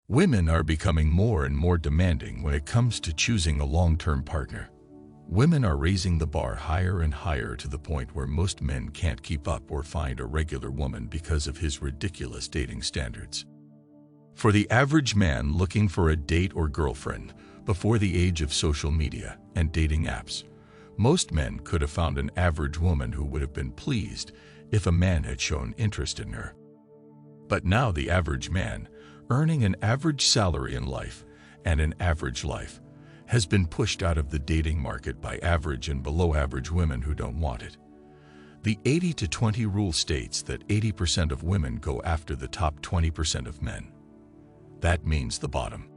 Women are becoming more and more demanding when it comes to choosing a long-term partner. Women are raising the bar higher and higher to the point where most men can't keep up or find a regular woman because of his ridiculous dating standards. For the average man looking for a date or girlfriend before the age of social media and dating apps, most men could have found an average woman who would have been pleased if a man had shown interest in her. But now the average man, earning an average salary in life and an average life, has been pushed out of the dating market by average and below average women who don't want it. The 80-20 rule states that 80% of women go after the top 20% of men. That means the bottom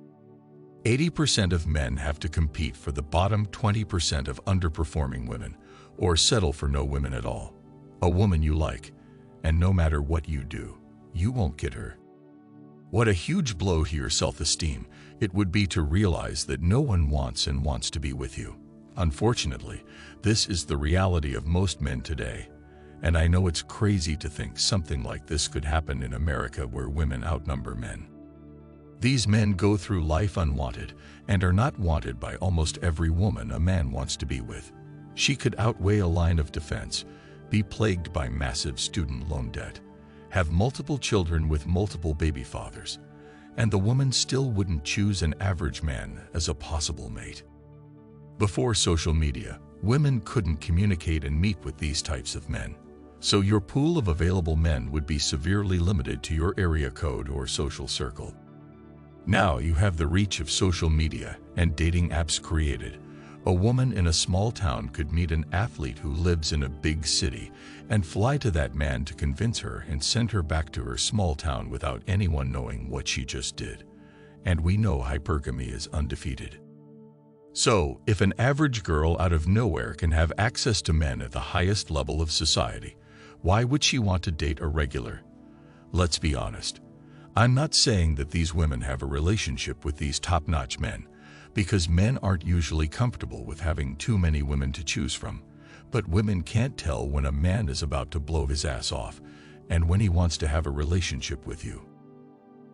80% of men have to compete for the bottom 20% of underperforming women, or settle for no women at all. A woman you like, and no matter what you do, you won't get her. What a huge blow to your self-esteem it would be to realize that no one wants to be with you. Unfortunately, this is the reality of most men today, and I know it's crazy to think something like this could happen in America where women outnumber men. These men go through life unwanted and are not wanted by almost every woman a man wants to be with. She could outweigh a line of defense, be plagued by massive student loan debt, have multiple children with multiple baby fathers, and the woman still wouldn't choose an average man as a possible mate. Before social media, women couldn't communicate and meet with these types of men, so your pool of available men would be severely limited to your area code or social circle. Now you have the reach of social media and dating apps created. A woman in a small town could meet an athlete who lives in a big city and fly to that man to convince her and send her back to her small town without anyone knowing what she just did. And we know hypergamy is undefeated. So, if an average girl out of nowhere can have access to men at the highest level of society, why would she want to date a regular? Let's be honest. I'm not saying that these women have a relationship with these top-notch men, because men aren't usually comfortable with having too many women to choose from. But women can't tell when a man is about to blow his ass off and when he wants to have a relationship with you.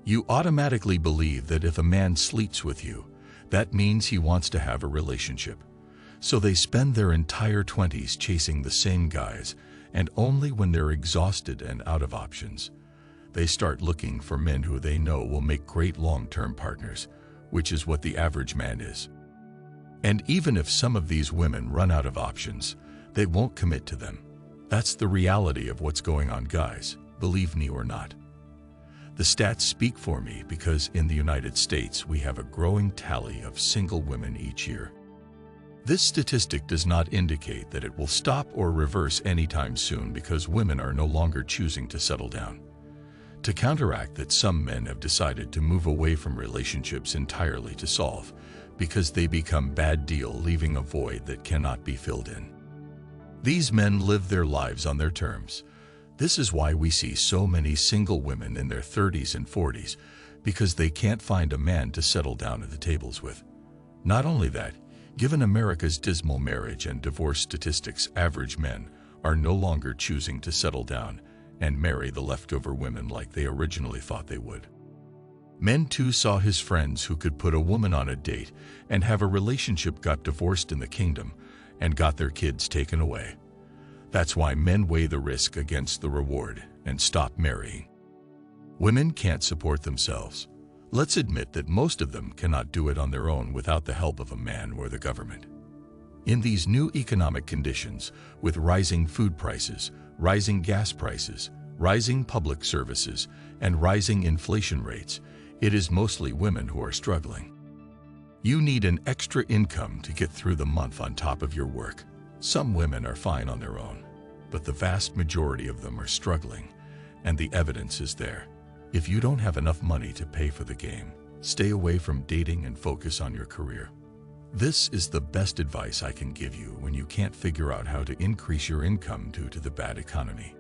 You automatically believe that if a man sleeps with you, that means he wants to have a relationship. So they spend their entire 20s chasing the same guys, and only when they're exhausted and out of options, they start looking for men who they know will make great long-term partners, which is what the average man is. And even if some of these women run out of options, they won't commit to them. That's the reality of what's going on, guys, believe me or not. The stats speak for me because in the United States we have a growing tally of single women each year. This statistic does not indicate that it will stop or reverse anytime soon because women are no longer choosing to settle down. To counteract that, some men have decided to move away from relationships entirely to solve, because they become bad deal, leaving a void that cannot be filled in. These men live their lives on their terms. This is why we see so many single women in their 30s and 40s, because they can't find a man to settle down at the tables with. Not only that, given America's dismal marriage and divorce statistics, average men are no longer choosing to settle down and marry the leftover women like they originally thought they would. Men too saw his friends who could put a woman on a date and have a relationship got divorced in the kingdom and got their kids taken away. That's why men weigh the risk against the reward and stop marrying. Women can't support themselves. Let's admit that most of them cannot do it on their own without the help of a man or the government. In these new economic conditions, with rising food prices, rising gas prices, rising public services, and rising inflation rates, it is mostly women who are struggling. You need an extra income to get through the month on top of your work. Some women are fine on their own, but the vast majority of them are struggling, and the evidence is there. If you don't have enough money to pay for the game, stay away from dating and focus on your career. This is the best advice I can give you when you can't figure out how to increase your income due to the bad economy.